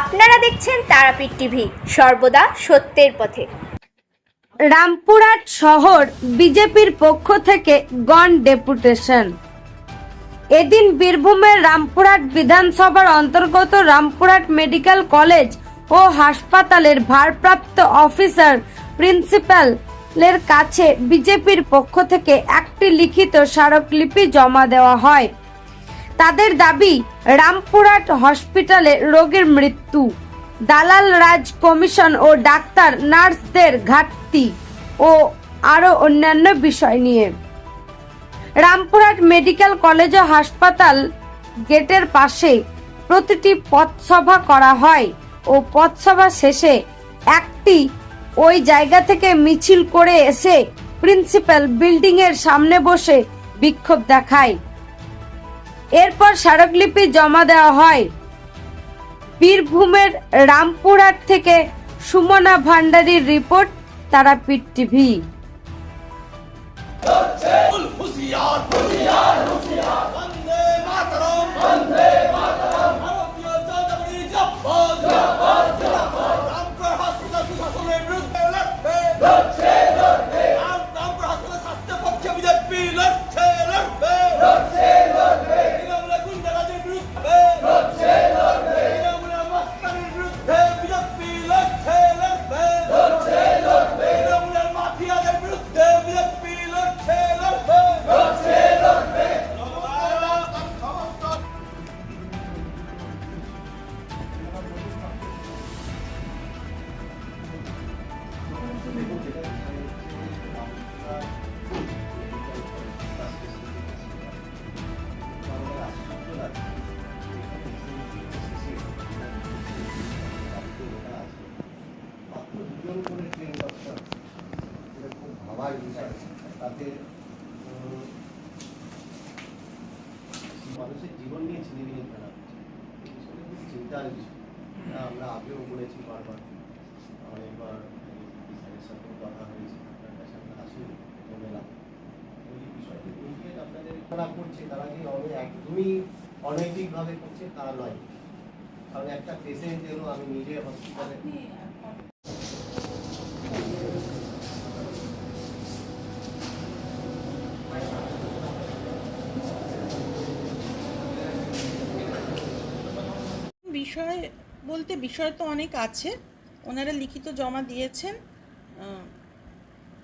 আপনারা দেখছেন তারাপীঠ টিভি, সর্বদা সত্যের পথে। রামপুরহাট শহর বিজেপির পক্ষ থেকে গণ ডেপুটেশন। এদিন বীরভূমের রামপুরহাট বিধানসভার অন্তর্গত রামপুরহাট মেডিকেল কলেজ ও হাসপাতালের ভারপ্রাপ্ত অফিসার প্রিন্সিপালের কাছে বিজেপির পক্ষ থেকে একটি লিখিত স্মারকলিপি জমা দেওয়া হয়। তাদের দাবি, রামপুরহাট হসপিটালে রোগীর মৃত্যু, দালাল রাজ কমিশন ও ডাক্তার নার্সদের ঘাটতি ও আরও অন্যান্য বিষয় নিয়ে। রামপুরহাট মেডিকেল কলেজ ও হাসপাতাল গেটের পাশে প্রতিটি পথসভা করা হয় ও পথসভা শেষে একটি ওই জায়গা থেকে মিছিল করে এসে প্রিন্সিপাল বিল্ডিং এর সামনে বসে বিক্ষোভ দেখায়। এরপর স্মারকলিপি জমা দেওয়া হয়। বীরভূমের রামপুরহাট থেকে সুমনা ভান্ডারীর রিপোর্ট, তারাপীঠ টিভি। মানুষের জীবন নিয়ে ছিনিমিনি খেলা হচ্ছে, চিন্তার বিষয়। আমরা আগেও বলেছি বারবার, অনেকবার স্যারের সাথেও কথা হয়েছে, আপনার কাছে আমরা আসলে বললাম ওই বিষয়টি বুঝিয়ে আপনাদের তারা করছে, তারা যে একদমই অনৈতিকভাবে করছে তা নয়। কারণ একটা পেশেন্ট এলো, আমি নিজে হসপিটালে বিষয় বলতে বিষয় তো অনেক আছে। ওনারা লিখিত জমা দিয়েছেন।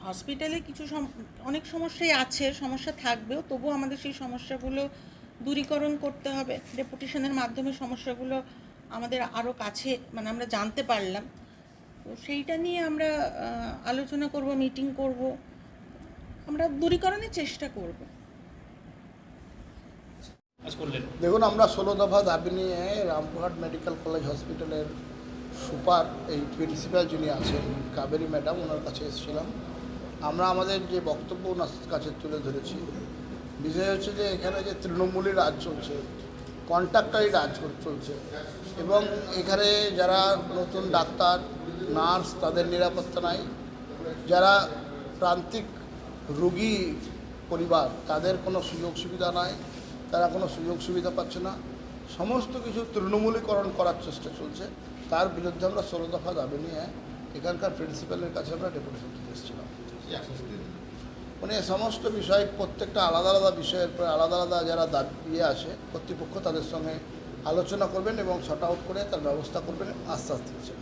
হসপিটালে কিছু অনেক সমস্যাই আছে, সমস্যা থাকবেও, তবুও আমাদের সেই সমস্যাগুলো দূরীকরণ করতে হবে। ডেপুটেশনের মাধ্যমে সমস্যাগুলো আমাদের আরও কাছে আমরা জানতে পারলাম। তো সেইটা নিয়ে আমরা আলোচনা করব, মিটিং করব, আমরা দূরীকরণের চেষ্টা করব। দেখুন, আমরা 16 দফা দাবি নিয়ে রামপুরহাট মেডিকেল কলেজ হসপিটালের সুপার এই প্রিন্সিপাল যিনি আছেন কাবেরী ম্যাডাম, ওনার কাছে এসেছিলাম। আমরা আমাদের যে বক্তব্য ওনার কাছে তুলে ধরেছি। বিষয় হচ্ছে যে এখানে যে তৃণমূলী রাজ চলছে, কন্ট্রাক্টারি রাজ চলছে, এবং এখানে যারা নতুন ডাক্তার নার্স তাদের নিরাপত্তা নাই, যারা প্রান্তিক রোগী পরিবার তাদের কোনো সুযোগ সুবিধা নাই, তারা কোনো সুযোগ সুবিধা পাচ্ছে না, সমস্ত কিছু তৃণমূলীকরণ করার চেষ্টা চলছে। তার বিরুদ্ধে আমরা 16 দফা দাবি নিয়ে এখানকার প্রিন্সিপালের কাছে আমরা ডেপুটেশন দিতে এসেছিলাম। মানে সমস্ত বিষয় প্রত্যেকটা আলাদা আলাদা বিষয়ের পরে আলাদা আলাদা যারা দাবি আসে কর্তৃপক্ষ তাদের সঙ্গে আলোচনা করবেন এবং শর্ট আউট করে তার ব্যবস্থা করবেন আশ্বাস দিচ্ছেন।